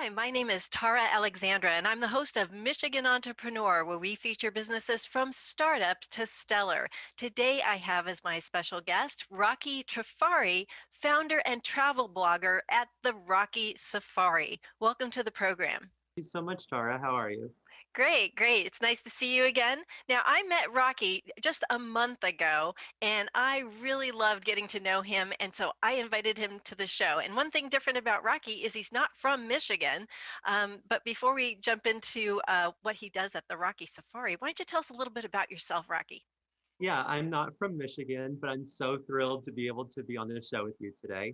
Hi, my name is Tara Alexandra, and I'm the host of Michigan Entrepreneur, where we feature businesses from startup to stellar. Today, I have as my special guest Rocky Trifari, founder and travel blogger at the Rocky Safari. Welcome to the program. Thank you so much, Tara. How are you? Great, great. It's nice to see you again. Now, I met Rocky just a month ago, and I really loved getting to know him. And so I invited him to the show. And one thing different about Rocky is he's not from Michigan. But before we jump into what he does at the Rocky Safari, why don't you tell us a little bit about yourself, Rocky? Yeah, I'm not from Michigan, but I'm so thrilled to be able to be on this show with you today.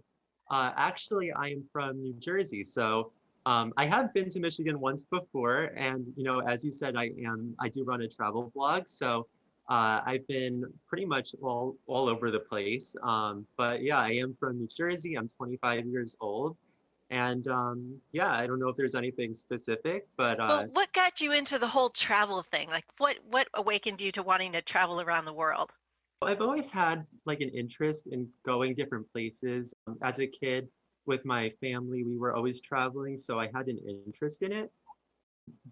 Actually, I am from New Jersey, so I have been to Michigan once before, and as you said, I do run a travel blog, so I've been pretty much all over the place. But yeah, I am from New Jersey. I'm 25 years old, and yeah, I don't know if there's anything specific, but Well, what got you into the whole travel thing? Like what awakened you to wanting to travel around the world? I've always had like an interest in going different places. As a kid with my family, we were always traveling, so I had an interest in it.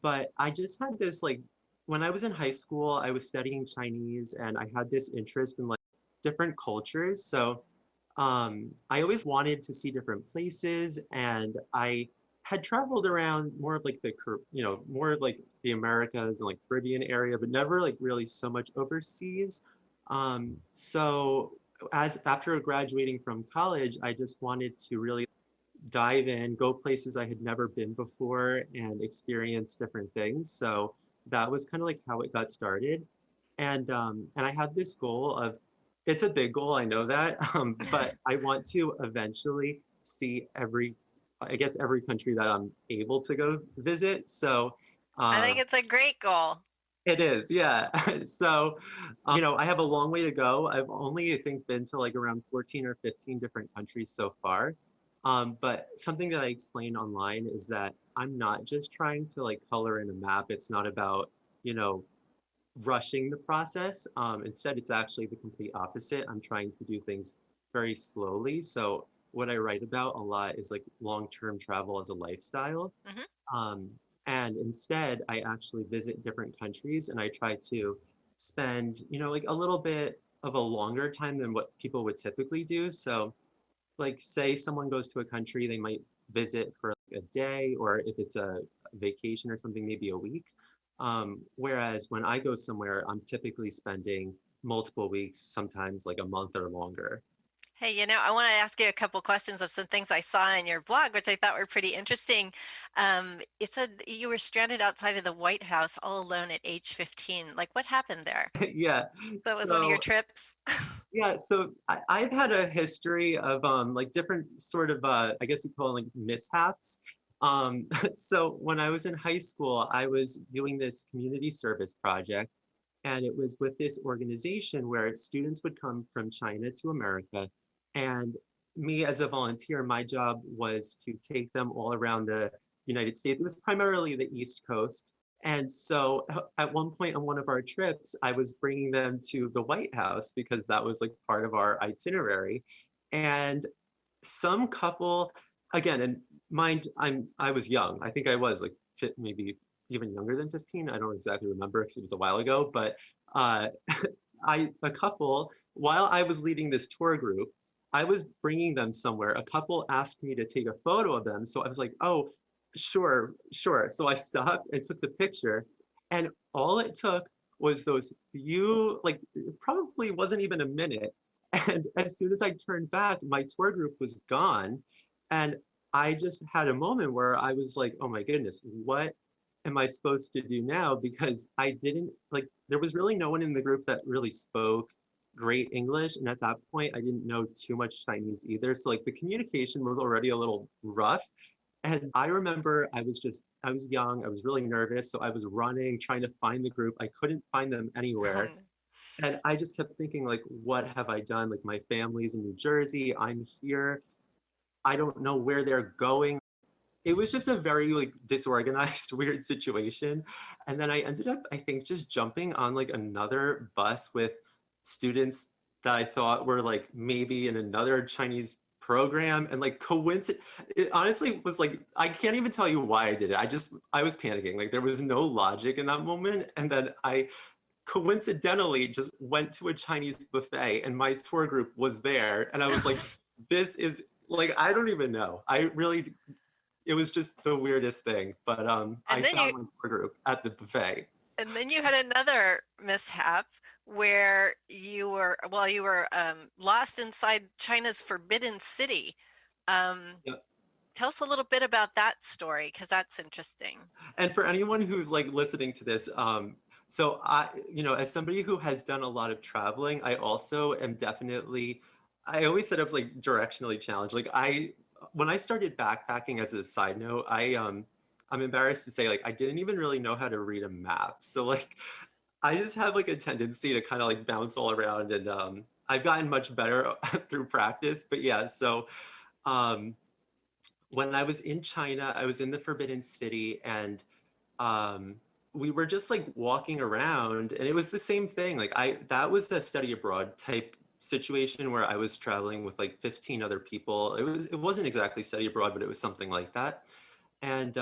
But I just had this like when I was in high school, I was studying Chinese and I had this interest in like different cultures. So I always wanted to see different places and I had traveled around more of like more of like the Americas and like Caribbean area, but never like really so much overseas. So as after graduating from college, I just wanted to really dive in, go places I had never been before and experience different things. So that was kind of like how it got started. And I have this goal of it's a big goal, I know that, but I want to eventually see I guess every country that I'm able to go visit. So I um, think it's a great goal. it is, yeah. So, I have a long way to go. I've only, I think, been to like around 14 or 15 different countries so far. But something that I explain online is that I'm not just trying to like color in a map. It's not about, you know, rushing the process. Instead, it's actually the complete opposite. I'm trying to do things very slowly. So what I write about a lot is like long-term travel as a lifestyle. Hmm. Um, and instead, I actually visit different countries and I try to spend, like a little bit of a longer time than what people would typically do. So, like, say someone goes to a country, they might visit for like a day, or if it's a vacation or something, maybe a week. Whereas when I go somewhere, I'm typically spending multiple weeks, sometimes like a month or longer. Hey, I want to ask you a couple questions of some things I saw in your blog, which I thought were pretty interesting. It said that you were stranded outside of the White House all alone at age 15. Like, what happened there? Yeah. So it was one of your So trips? Yeah, so I've had a history of like different sort of I guess you call it like mishaps. So when I was in high school, I was doing this community service project, and it was with this organization where students would come from China to America, and me as a volunteer, my job was to take them all around the United States. It was primarily the East Coast. And so at one point on one of our trips, I was bringing them to the White House because that was like part of our itinerary. And some couple, again, and mind, I was young. I think I was like maybe even younger than 15. I don't exactly remember because it was a while ago, but uh, a couple, while I was leading this tour group, I was bringing them somewhere. A couple asked me to take a photo of them. So I was like, oh, sure, sure. So I stopped and took the picture. And all it took was those few, like, it probably wasn't even a minute. And as soon as I turned back, my tour group was gone. And I just had a moment where I was like, oh my goodness, what am I supposed to do now? Because I didn't like, there was really no one in the group that really spoke great English. And at that point, I didn't know too much Chinese either. So like the communication was already a little rough. And I remember I was young, I was really nervous. So I was running, trying to find the group. I couldn't find them anywhere. And I just kept thinking, like, what have I done? Like, my family's in New Jersey, I'm here. I don't know where they're going. It was just a very like disorganized, weird situation. And then I ended up, I think, just jumping on like another bus with students that I thought were like maybe in another Chinese program, and like coincidence, it honestly was like, I can't even tell you why I did it. I was panicking. Like there was no logic in that moment. And then I coincidentally just went to a Chinese buffet and my tour group was there. And I was like, this is like, I don't even know. It was just the weirdest thing. But I And then found my tour group at the buffet. you had another mishap where you were lost inside China's Forbidden City. Um, Yep. Tell us a little bit about that story because that's interesting. And for anyone who's like listening to this, so I, as somebody who has done a lot of traveling, I also am definitely, I always said I was like directionally challenged. When I started backpacking, as a side note, I'm embarrassed to say, like, I didn't even really know how to read a map. So like, I just have like a tendency to kind of like bounce all around, and I've gotten much better through practice. But yeah, so um, when I was in China, I was in the Forbidden City, and um, we were just like walking around, and it was the same thing. That was a study abroad type situation where I was traveling with like 15 other people. It wasn't exactly study abroad, but it was something like that. And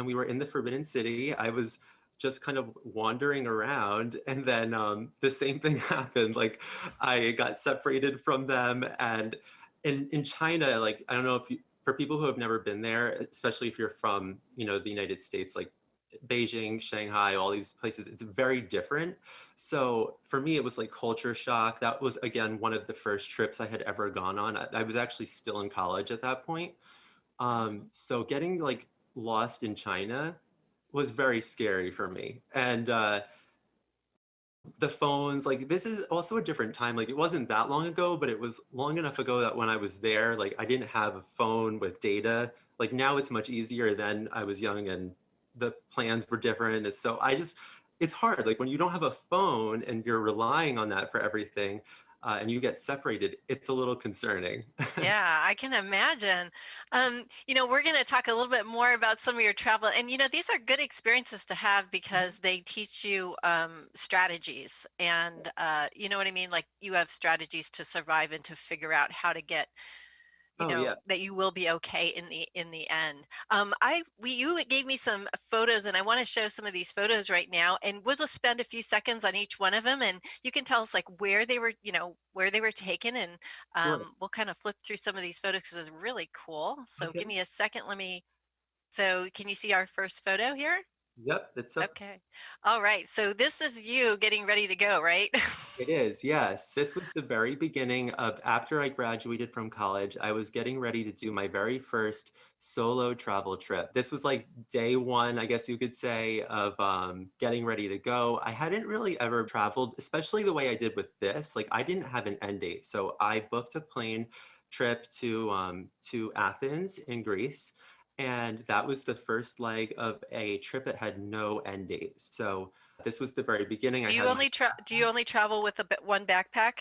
we were in the Forbidden City. I was just kind of wandering around, and then the same thing happened. Like I got separated from them, and in China, like I don't know if you, for people who have never been there, especially if you're from the United States, like Beijing, Shanghai, all these places, it's very different. So for me, it was like culture shock. That was again one of the first trips I had ever gone on. I was actually still in college at that point. So getting like lost in China was very scary for me. And the phones, like this is also a different time. Like it wasn't that long ago, but it was long enough ago that when I was there, like I didn't have a phone with data. Like now it's much easier. Then I was young and the plans were different. And so it's hard. Like when you don't have a phone and you're relying on that for everything, and you get separated, it's a little concerning. Yeah, I can imagine. We're going to talk a little bit more about some of your travel. And, these are good experiences to have because they teach you strategies. And, you know what I mean? Like you have strategies to survive and to figure out how to get Oh yeah. that you will be okay in the end. You gave me some photos, and I want to show some of these photos right now, and we'll just spend a few seconds on each one of them, and you can tell us like where they were, where they were taken, and Sure. we'll kind of flip through some of these photos because it's really cool. So give Okay. me a second. So can you see our first photo here? Yep, it's up. Okay. All right. So this is you getting ready to go, right? It is, yes. This was the very beginning of after I graduated from college. I was getting ready to do my very first solo travel trip. This was like day one, I guess you could say, of getting ready to go. I hadn't really ever traveled, especially the way I did with this. Like I didn't have an end date, so I booked a plane trip to Athens in Greece, and that was the first leg of a trip that had no end date. So this was the very beginning. I had my Do you only travel with one backpack?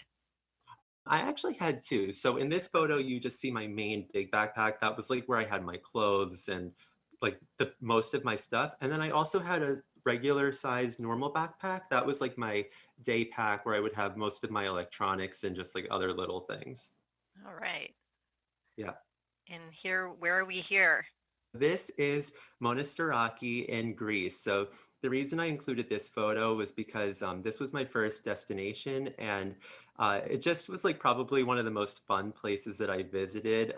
I actually had two. So in this photo, you just see my main big backpack. That was like where I had my clothes and like the most of my stuff. And then I also had a regular size normal backpack. That was like my day pack where I would have most of my electronics and just like other little things. All right. Yeah. And here, where are we here? This is Monastiraki in Greece. So the reason I included this photo was because this was my first destination, and it just was like probably one of the most fun places that I visited.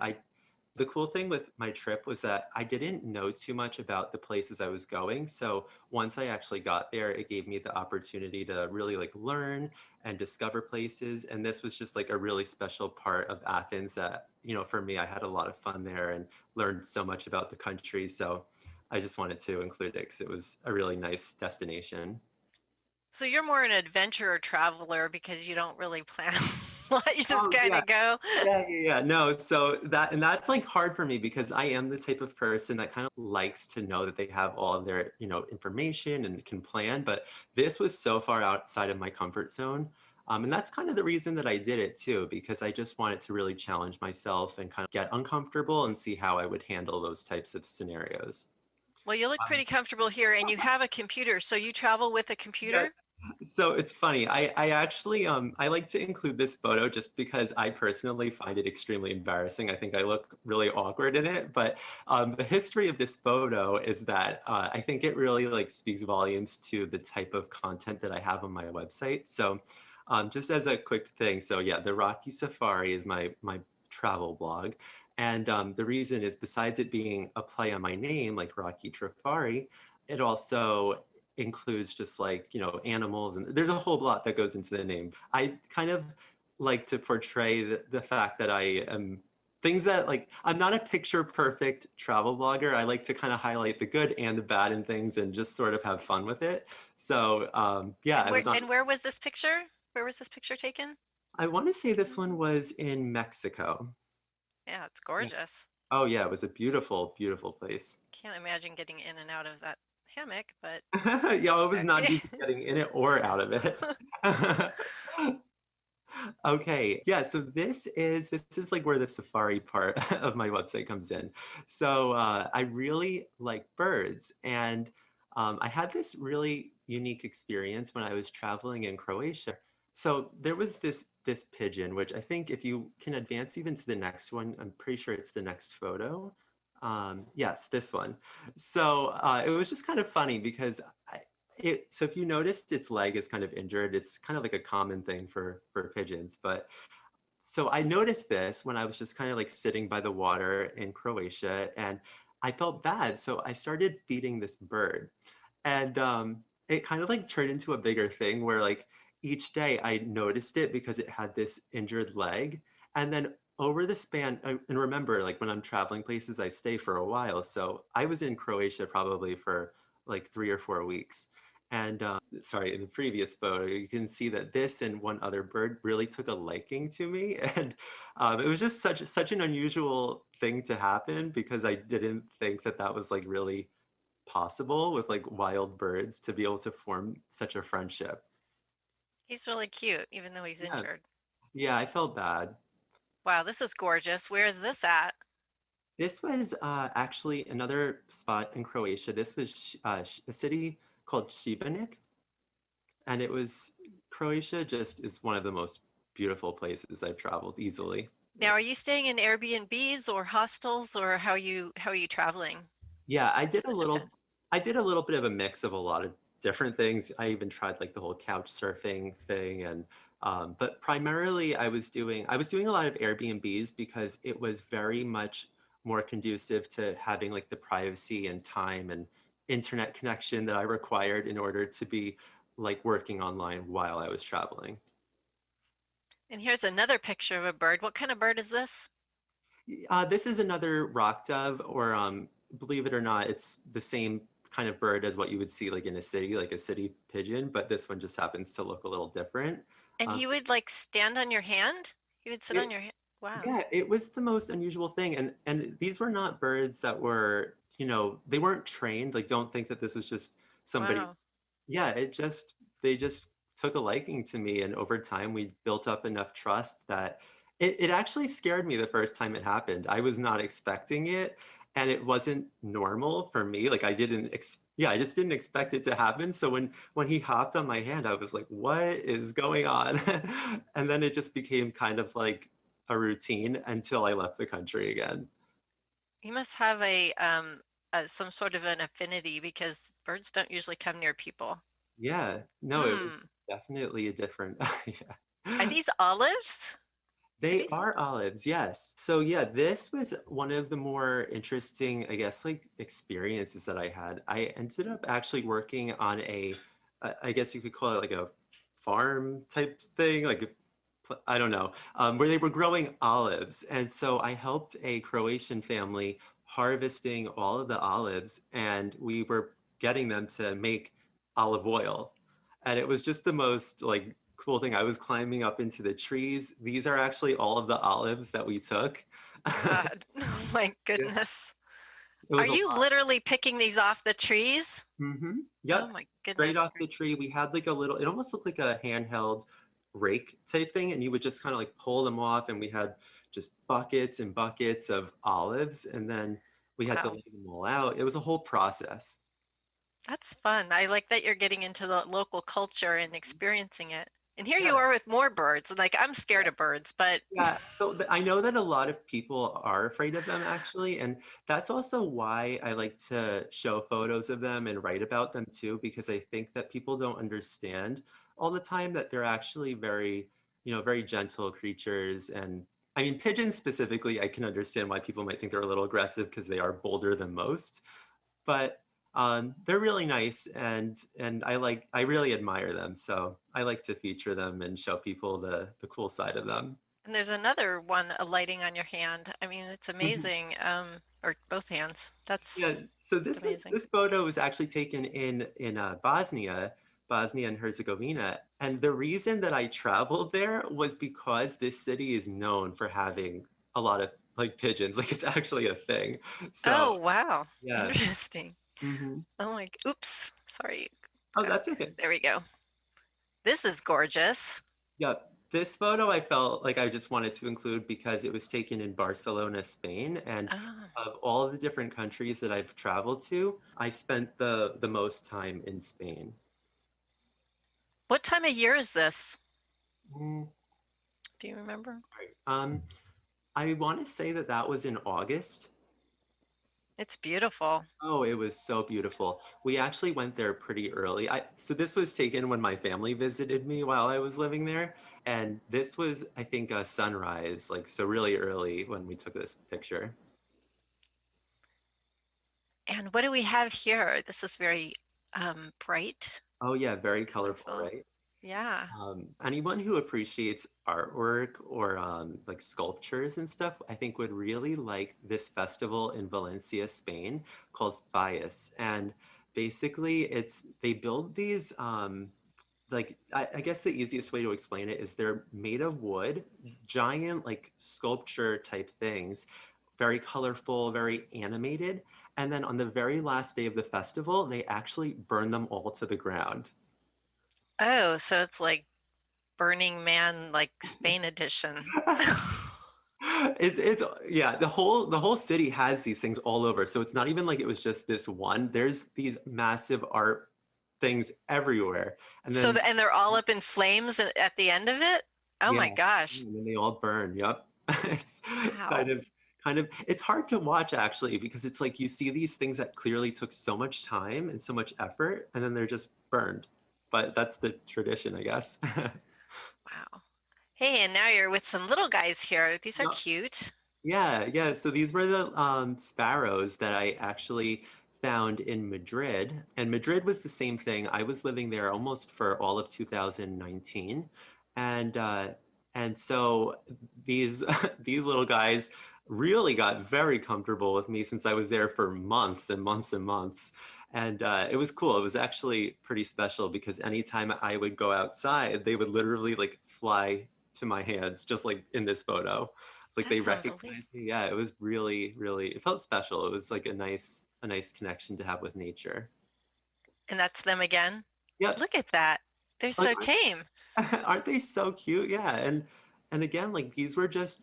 The cool thing with my trip was that I didn't know too much about the places I was going. So once I actually got there, it gave me the opportunity to really like learn and discover places. And this was just like a really special part of Athens that, for me, I had a lot of fun there and learned so much about the country. So I just wanted to include it because it was a really nice destination. So you're more an adventurer traveler because you don't really plan a lot. You just Oh kind yeah. of go. Yeah. No, so that's like hard for me because I am the type of person that kind of likes to know that they have all of their, information and can plan. But this was so far outside of my comfort zone. And that's kind of the reason that I did it too, because I just wanted to really challenge myself and kind of get uncomfortable and see how I would handle those types of scenarios. Well, you look Um, pretty comfortable here and you have a computer. So you travel with a yeah, computer? So it's funny. I actually I like to include this photo just because I personally find it extremely embarrassing. I think I look really awkward in it. But the history of this photo is that I think it really like speaks volumes to the type of content that I have on my website. So just as a quick thing, so yeah, the Rocky Safari is my travel blog. And the reason is besides it being a play on my name, like Rocky Trifari, it also includes just like, you know, animals, and there's a whole lot that goes into the name. I kind of like to portray the fact that I am things that like I'm not a picture perfect travel blogger. I like to kind of highlight the good and the bad in things and just sort of have fun with it. So yeah, I was on. And where was this picture? Where was this picture taken? I want to say this one was in Mexico. Yeah, it's Yeah. gorgeous. Oh yeah, it was a beautiful, beautiful place. Can't imagine getting in and out of that hammock, but Yeah, it was not okay. easy getting in it or out of it. Okay, yeah, so this is like where the safari part of my website comes in. So I really like birds, and I had this really unique experience when I was traveling in Croatia. So there was this pigeon, which I think if you can advance even to the next one, I'm pretty sure it's the next photo. Yes, this one. So it was just kind of funny because so if you noticed its leg is kind of injured, it's kind of like a common thing for pigeons. But so I noticed this when I was just kind of like sitting by the water in Croatia, and I felt bad. So I started feeding this bird, and it kind of like turned into a bigger thing where like each day I noticed it because it had this injured leg, and then over the span, and remember, like when I'm traveling places, I stay for a while. So I was in Croatia probably for like 3 or 4 weeks. And sorry, in the previous photo, you can see that this and one other bird really took a liking to me. And it was just such an unusual thing to happen because I didn't think that that was like really possible with like wild birds to be able to form such a friendship. He's really cute, even though he's Yeah, injured. yeah, I felt bad. Wow, this is gorgeous. Where is this at? This was actually another spot in Croatia. This was a city called Šibenik, and it was Croatia. Just is one of the most beautiful places I've traveled easily. Now, are you staying in Airbnbs or hostels, or how are you traveling Yeah, to Japan? I did a little bit of a mix of a lot of different things. I even tried like the whole couch surfing thing, and but primarily I was doing a lot of Airbnbs because it was very much more conducive to having like the privacy and time and internet connection that I required in order to be like working online while I was traveling. And here's another picture of a bird. What kind of bird is this? This is another rock dove, or believe it or not, it's the same kind of bird as what you would see like in a city, like a city pigeon, but this one just happens to look a little different. And Um, he would like stand on your hand? He would sit on it, your hand. Wow. yeah, it was the most unusual thing, and these were not birds that were, you know, they weren't trained. Like, don't think that this was just somebody. Wow. Yeah, it just they just took a liking to me, and over time we built up enough trust that it actually scared me the first time it happened. I was not expecting it, and it wasn't normal for me. Like yeah, I just didn't expect it to happen. So when he hopped on my hand, I was like, what is going on? And then it just became kind of like a routine until I left the country again. He must have some sort of an affinity because birds don't usually come near people. Yeah, no, it was Hmm. definitely a different Are yeah. these olives? Are They these? are olives, yes. So yeah, this was one of the more interesting, I guess, like experiences that I had. I ended up actually working on I guess you could call it like a farm type thing, like I don't know, where they were growing olives. And so I helped a Croatian family harvesting all of the olives, and we were getting them to make olive oil. And it was just the most like cool thing. I was climbing up into the trees. These are actually all of the olives that we took. God, oh my Yeah. goodness. It Are was a you lot. literally picking these off the trees? Oh Yep. my Straight goodness. off the tree. We had like a little, it almost looked like a handheld rake type thing. And you would just kind of like pull them off. And we had just buckets and buckets of olives. And then we had to Wow. lay them all out. It was a whole process. That's fun. I like that you're getting into the local culture and experiencing it. And here you Yeah. are with more birds. Like I'm scared of birds, but Yeah, so I know that a lot of people are afraid of them actually, and that's also why I like to show photos of them and write about them too, because I think that people don't understand all the time that they're actually very, very gentle creatures. And I mean, pigeons specifically, I can understand why people might think they're a little aggressive because they are bolder than most, but they're really nice, and I really admire them, so I like to feature them and show people the cool side of them. and there's another one alighting on your hand. I mean, it's Mhm. amazing. Or both hands. Yeah, That's so just this was amazing. this photo was actually taken in Bosnia and Herzegovina, and the reason that I traveled there was because this city is known for having a lot of like pigeons, like it's actually a thing. Oh, So wow. yeah. Interesting. Hmm. Oh my, oops. Sorry. Oh, that's okay. There we go. This is gorgeous. Yeah, this photo I felt like I just wanted to include because it was taken in Barcelona, Spain, and Oh. of all of the different countries that I've traveled to, I spent the most time in Spain. What time of year is this? Mm, Do you remember? right. I want to say that that was in August. It's beautiful. Oh, it was so beautiful. We actually went there pretty early. So this was taken when my family visited me while I was living there, and this was, I think, a sunrise, like so really early when we took this picture. And what do we have here? This is very bright, Oh yeah, very colorful, colorful. right? Yeah. Anyone who appreciates artwork or like sculptures and stuff, I think would really like this festival in Valencia, Spain, called Fallas. And basically, it's they build these like I guess the easiest way to explain it is they're made of wood, giant like sculpture type things, very colorful, very animated. And then on the very last day of the festival, they actually burn them all to the ground. Oh, so it's like Burning Man, like Spain edition. It's yeah, the whole city has these things all over. So it's not even like it was just this one. There's these massive art things everywhere. And So, then and they're all up in flames at the end of it? Oh yeah, my gosh. and then they all burn. Yep. It's kind Wow. of kind of it's hard to watch actually because it's like you see these things that clearly took so much time and so much effort and then they're just burned. But that's the tradition, I guess. Wow. Hey, and now you're with some little guys here. These are Yep. cute. Yeah, yeah. So these were the sparrows that I actually found in Madrid. And Madrid was the same thing. I was living there almost for all of 2019. And so these these little guys really got very comfortable with me since I was there for months and months and months. And it was cool. It was actually pretty special because anytime I would go outside, they would literally like fly to my hands, just like in this photo, like That they sounds amazing. recognized me. Yeah, it was really, really, it felt special. It was like a nice connection to have with nature. And that's them again. Yep. Look at that. They're Like, so tame. aren't they so cute? Yeah. And again, like these were just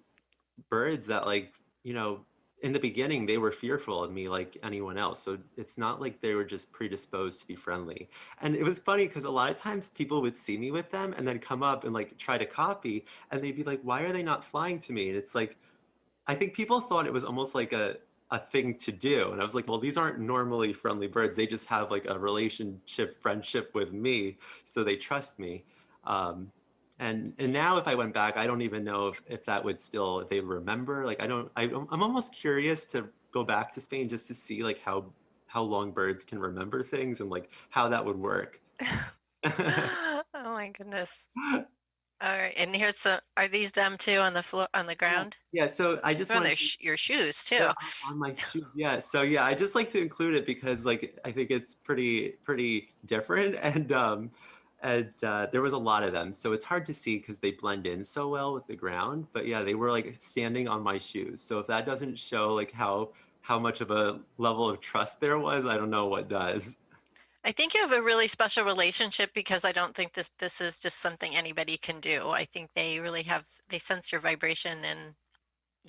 birds that like, you know, in the beginning they were fearful of me like anyone else. So it's not like they were just predisposed to be friendly. And it was funny because a lot of times people would see me with them and then come up and like try to copy and they'd be like, why are they not flying to me? And it's like I think people thought it was almost like a thing to do. And I was like, well, these aren't normally friendly birds. They just have like a relationship, friendship with me. So they trust me. Um, and now if I went back, I don't even know if that would still, if they remember, like, I'm almost curious to go back to Spain just to see like how long birds can remember things and like how that would work. Oh my goodness. All right. And here's some, are these them too on the floor, on the Yeah. ground? Yeah. So I just They're on wanted their to your shoes too. they're on my shoes. Yeah. So yeah, I just like to include it because like I think it's pretty different and there was a lot of them. So it's hard to see because they blend in so well with the ground. But yeah, they were like standing on my shoes. So if that doesn't show like how much of a level of trust there was, I don't know what does. I think you have a really special relationship because I don't think this is just something anybody can do. I think they really have they sense your vibration and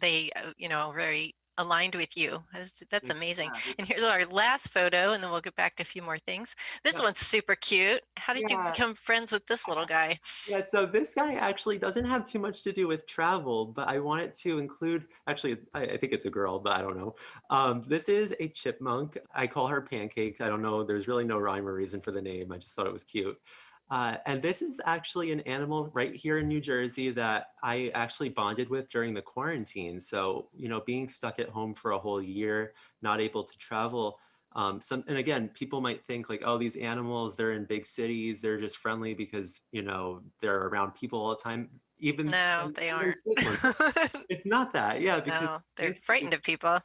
they are very aligned with you. That's amazing. Yeah, And here's our last photo, and then we'll get back to a few more things. This yeah, one's super cute. How did you yeah. become friends with this little guy? Yeah, so this guy actually doesn't have too much to do with travel, but I wanted to include, actually, I think it's a girl, but I don't know. This is a chipmunk. I call her Pancake. I don't know, there's really no rhyme or reason for the name. I just thought it was cute. And this is actually an animal right here in New Jersey that I actually bonded with during the quarantine. So, being stuck at home for a whole year, not able to travel, and again, people might think like, oh, these animals, they're in big cities, they're just friendly because, they're around people all the time. Even No, and they there's aren't. this one. It's not that, yeah, because No, they're thankfully, frightened of people.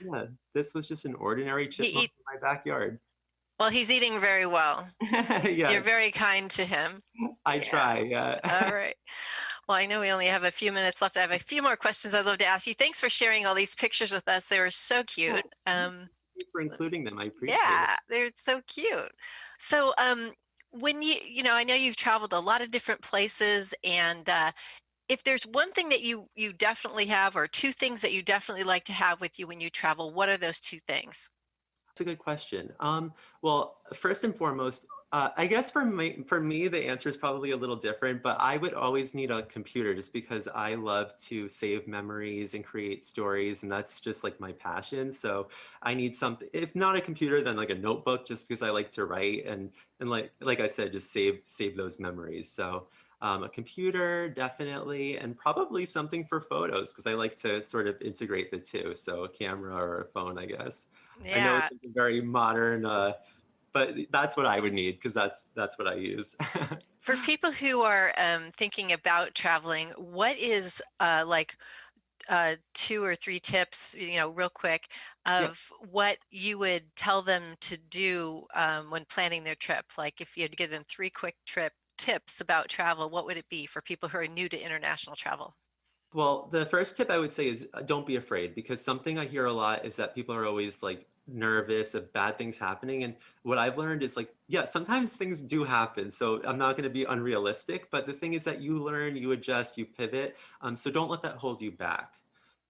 yeah, this was just an ordinary He chipmunk eat, in my backyard. well, he's eating very well. You're Yes, very kind to him. I Yeah. try, yeah. All right. Well, I know we only have a few minutes left. I have a few more questions I'd love to ask you. Thanks for sharing all these pictures with us. They were so Yeah, cute. thank you for including them. I appreciate it. Yeah, they're so cute. So, when I know you've traveled a lot of different places, and if there's one thing that you definitely have, or two things that you definitely like to have with you when you travel, what are those two things? That's a good question. Well, first and foremost, I guess for me, the answer is probably a little different, but I would always need a computer just because I love to save memories and create stories, and that's just like my passion. So I need something, if not a computer, then like a notebook, just because I like to write and like I said, just save those memories. So a computer, definitely, and probably something for photos because I like to sort of integrate the two. So a camera or a phone, I guess. I know Yeah. it's like a very modern, but that's what I would need because that's what I use. For people who are thinking about traveling, what is like two or three tips, real quick, Yeah. of what you would tell them to do when planning their trip? Like if you had to give them three quick trip tips about travel, what would it be for people who are new to international travel? Well, the first tip I would say is don't be afraid because something I hear a lot is that people are always like nervous of bad things happening. And what I've learned is like, yeah, sometimes things do happen. So I'm not going to be unrealistic, but the thing is that you learn, you adjust, you pivot. So don't let that hold you back.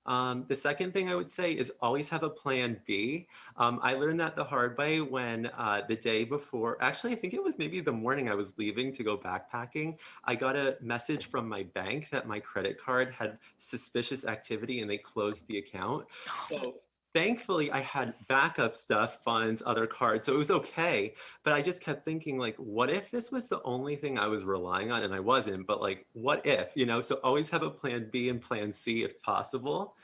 The second thing I would say is always have a plan B. I learned that the hard way when the day before, actually, I think it was maybe the morning I was leaving to go backpacking, I got a message from my bank that my credit card had suspicious activity and they closed the account. So thankfully, I had backup stuff, funds, other cards, so it was okay. But I just kept thinking, like, what if this was the only thing I was relying on? And I wasn't, but like, what if, So always have a plan B and plan C if possible.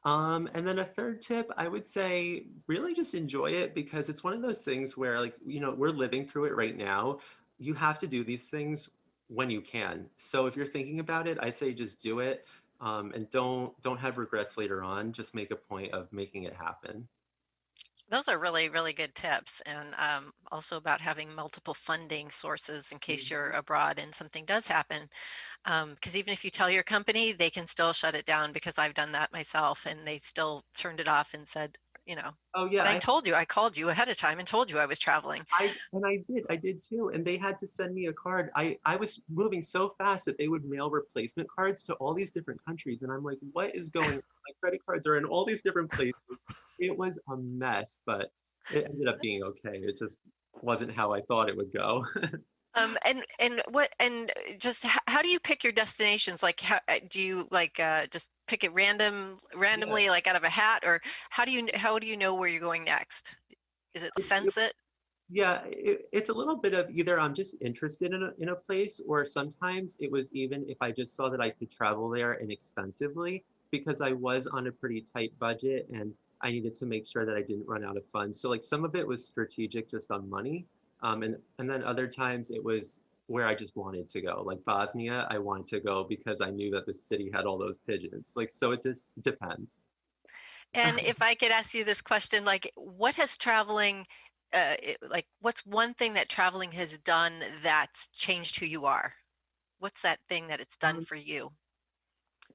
And then a third tip, I would say really just enjoy it because it's one of those things where, like, we're living through it right now. You have to do these things when you can. So if you're thinking about it, I say just do it. And don't have regrets later on. Just make a point of making it happen. Those are really, really good tips. And also about having multiple funding sources in case you're Mhm. abroad and something does happen. Because even if you tell your company, they can still shut it down because I've done that myself and they've still turned it off and said, you know, Oh yeah, but I told you, I called you ahead of time and told you I was traveling. I did too, and they had to send me a card. I was moving so fast that they would mail replacement cards to all these different countries, and I'm like, what is going on? My credit cards are in all these different places. It was a mess, but it ended up being okay. It just wasn't how I thought it would go. And just how do you pick your destinations? Like, how do you like just pick it Yeah, randomly, like out of a hat, or how do you know where you're going next? Is it it, sense it? Yeah, it's a little bit of either I'm just interested in a place, or sometimes it was even if I just saw that I could travel there inexpensively because I was on a pretty tight budget and I needed to make sure that I didn't run out of funds. So like some of it was strategic just on money, and then other times it was where I just wanted to go. Like Bosnia, I wanted to go because I knew that the city had all those pigeons. Like so, it just depends. And if I could ask you this question, like, what has traveling, like, what's one thing that traveling has done that's changed who you are? What's that thing that it's done Um, for you?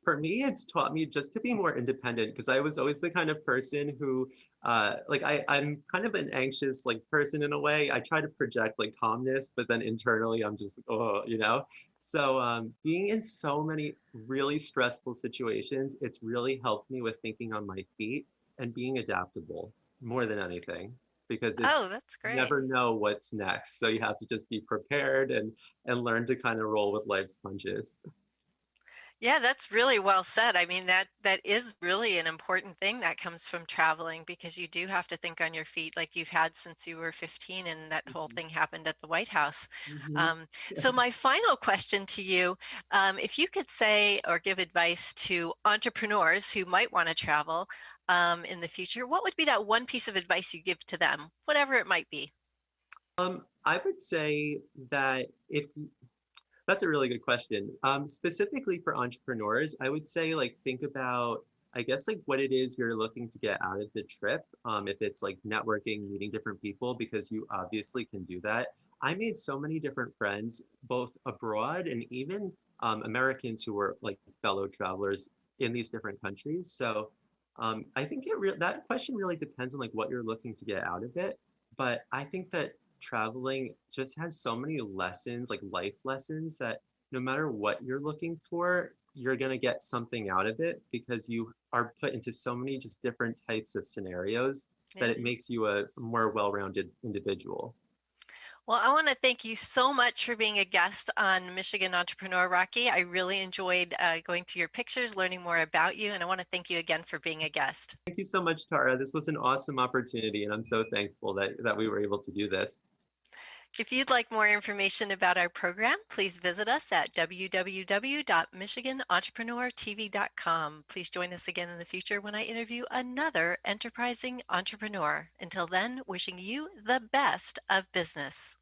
for me, it's taught me just to be more independent because I was always the kind of person who, I'm kind of an anxious like person in a way. I try to project like calmness, but then internally I'm just, oh, you know? So being in so many really stressful situations, it's really helped me with thinking on my feet and being adaptable more than anything because it's Oh, that's you great. never know what's next. So you have to just be prepared and learn to kind of roll with life's punches. Yeah, that's really well said. I mean, that is really an important thing that comes from traveling because you do have to think on your feet like you've had since you were 15 and that whole thing happened at the White House. Mhm. So my final question to you, if you could say or give advice to entrepreneurs who might want to travel in the future, what would be that one piece of advice you give to them, whatever it might be? I would say that if that's a really good question. Specifically for entrepreneurs, I would say like think about, I guess like what it is you're looking to get out of the trip. If it's like networking, meeting different people, because you obviously can do that. I made so many different friends, both abroad and even Americans who were like fellow travelers in these different countries. So I think that question really depends on like what you're looking to get out of it. But I think that traveling just has so many lessons, like life lessons, that no matter what you're looking for, you're going to get something out of it because you are put into so many just different types of scenarios that Yeah. it makes you a more well-rounded individual. Well, I want to thank you so much for being a guest on Michigan Entrepreneur Rocky. I really enjoyed going through your pictures, learning more about you, and I want to thank you again for being a guest. Thank you so much, Tara. This was an awesome opportunity, and I'm so thankful that we were able to do this. If you'd like more information about our program, please visit us at www.michiganentrepreneurtv.com. Please join us again in the future when I interview another enterprising entrepreneur. Until then, wishing you the best of business.